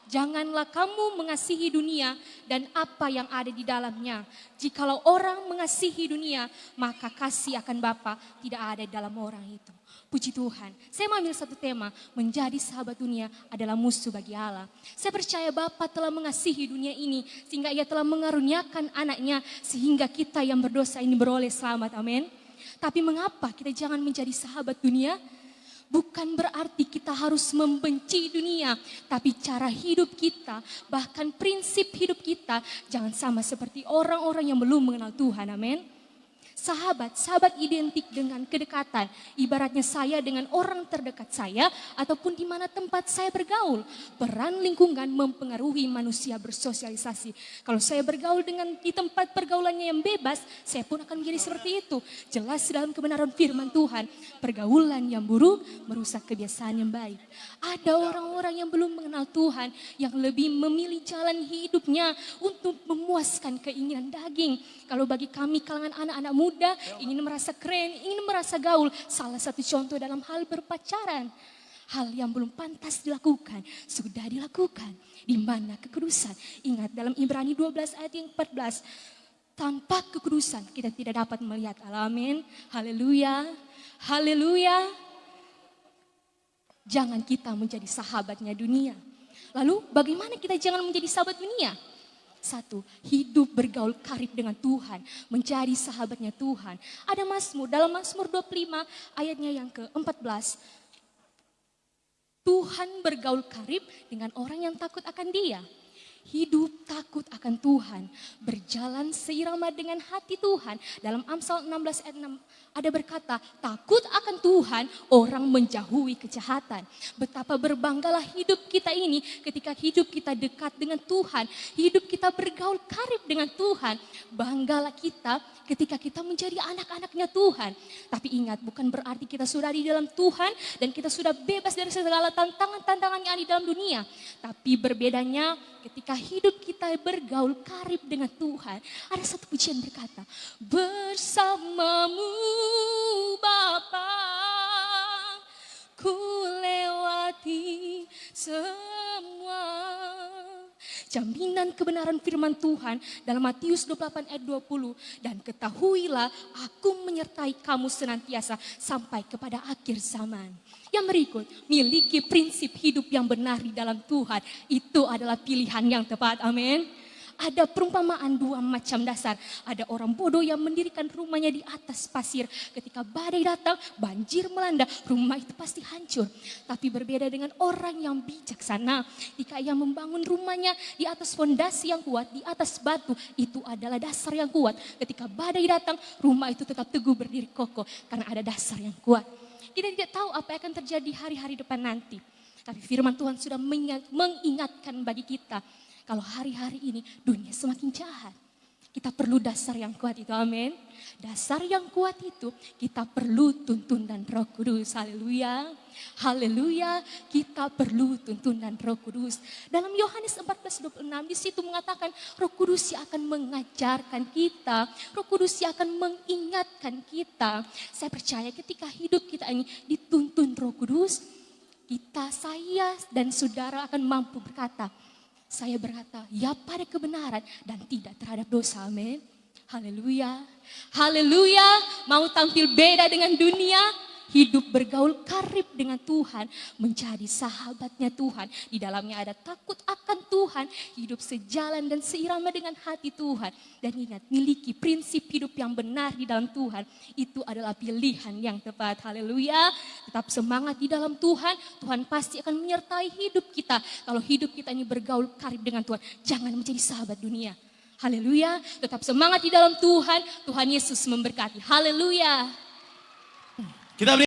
Janganlah kamu mengasihi dunia dan apa yang ada di dalamnya. Jikalau orang mengasihi dunia, maka kasih akan Bapa tidak ada di dalam orang itu. Puji Tuhan. Saya mengambil satu tema, menjadi sahabat dunia adalah musuh bagi Allah. Saya percaya Bapa telah mengasihi dunia ini sehingga Ia telah mengaruniakan anaknya sehingga kita yang berdosa ini beroleh selamat. Amin. Tapi mengapa kita jangan menjadi sahabat dunia? Bukan berarti kita harus membenci dunia, tapi cara hidup kita, bahkan prinsip hidup kita jangan sama seperti orang-orang yang belum mengenal Tuhan. Amin. Sahabat identik dengan kedekatan. Ibaratnya saya dengan orang terdekat saya ataupun di mana tempat saya bergaul. Peran lingkungan mempengaruhi manusia bersosialisasi. Kalau saya bergaul di tempat pergaulannya yang bebas, saya pun akan menjadi seperti itu. Jelas dalam kebenaran firman Tuhan, pergaulan yang buruk merusak kebiasaan yang baik. Ada orang-orang yang belum mengenal Tuhan yang lebih memilih jalan hidupnya untuk memuaskan keinginan daging. Kalau bagi kami kalangan anak-anak muda ingin merasa keren, ingin merasa gaul. Salah satu contoh dalam hal berpacaran. Hal yang belum pantas dilakukan, sudah dilakukan. Di mana kekudusan? Ingat dalam Ibrani 12 ayat yang 14. Tanpa kekudusan kita tidak dapat melihat Allah. Amin. Haleluya. Haleluya. Jangan kita menjadi sahabatnya dunia. Lalu bagaimana kita jangan menjadi sahabat dunia? Satu, hidup bergaul karib dengan Tuhan, menjadi sahabatnya Tuhan. Ada Mazmur, dalam Mazmur 25 ayatnya yang ke-14. Tuhan bergaul karib dengan orang yang takut akan Dia. Hidup takut akan Tuhan, berjalan seirama dengan hati Tuhan. Dalam Amsal 16 ayat 6 ada berkata, takut akan Tuhan orang menjauhi kejahatan. Betapa berbanggalah hidup kita ini ketika hidup kita dekat dengan Tuhan. Hidup kita bergaul karib dengan Tuhan. Banggalah kita ketika kita menjadi anak-anaknya Tuhan. Tapi ingat, bukan berarti kita sudah di dalam Tuhan dan kita sudah bebas dari segala tantangan-tantangan yang ada di dalam dunia. Tapi berbedanya ketika hidup kita bergaul karib dengan Tuhan. Ada satu pujian berkata, bersamamu Bapa, ku lewati semua. Jaminan kebenaran firman Tuhan dalam Matius 28 ayat 20. Dan ketahuilah aku menyertai kamu senantiasa sampai kepada akhir zaman. Yang berikut, miliki prinsip hidup yang benar di dalam Tuhan. Itu adalah pilihan yang tepat. Amin. Ada perumpamaan dua macam dasar. Ada orang bodoh yang mendirikan rumahnya di atas pasir. Ketika badai datang, banjir melanda, rumah itu pasti hancur. Tapi berbeda dengan orang yang bijaksana. Ketika ia membangun rumahnya di atas fondasi yang kuat, di atas batu, itu adalah dasar yang kuat. Ketika badai datang, rumah itu tetap teguh berdiri kokoh karena ada dasar yang kuat. Kita tidak tahu apa yang akan terjadi hari-hari depan nanti. Tapi firman Tuhan sudah mengingatkan bagi kita. Kalau hari-hari ini dunia semakin jahat. Kita perlu dasar yang kuat itu, amin. Dasar yang kuat itu kita perlu tuntunan Roh Kudus, haleluya. Haleluya, kita perlu tuntunan Roh Kudus. Dalam Yohanes 14:26 di situ mengatakan Roh Kudus yang akan mengajarkan kita, Roh Kudus yang akan mengingatkan kita. Saya percaya ketika hidup kita ini dituntun Roh Kudus, saya dan saudara akan mampu berkata, saya berkata, ya pada kebenaran dan tidak terhadap dosa. Amin. Haleluya. Haleluya. Mau tampil beda dengan dunia? Hidup bergaul karib dengan Tuhan. Menjadi sahabatnya Tuhan. Di dalamnya ada takut akan Tuhan. Hidup sejalan dan seirama dengan hati Tuhan. Dan ingat, miliki prinsip hidup yang benar di dalam Tuhan. Itu adalah pilihan yang tepat. Haleluya. Tetap semangat di dalam Tuhan. Tuhan pasti akan menyertai hidup kita. Kalau hidup kita ini bergaul karib dengan Tuhan. Jangan menjadi sahabat dunia. Haleluya. Tetap semangat di dalam Tuhan. Tuhan Yesus memberkati. Haleluya. Kita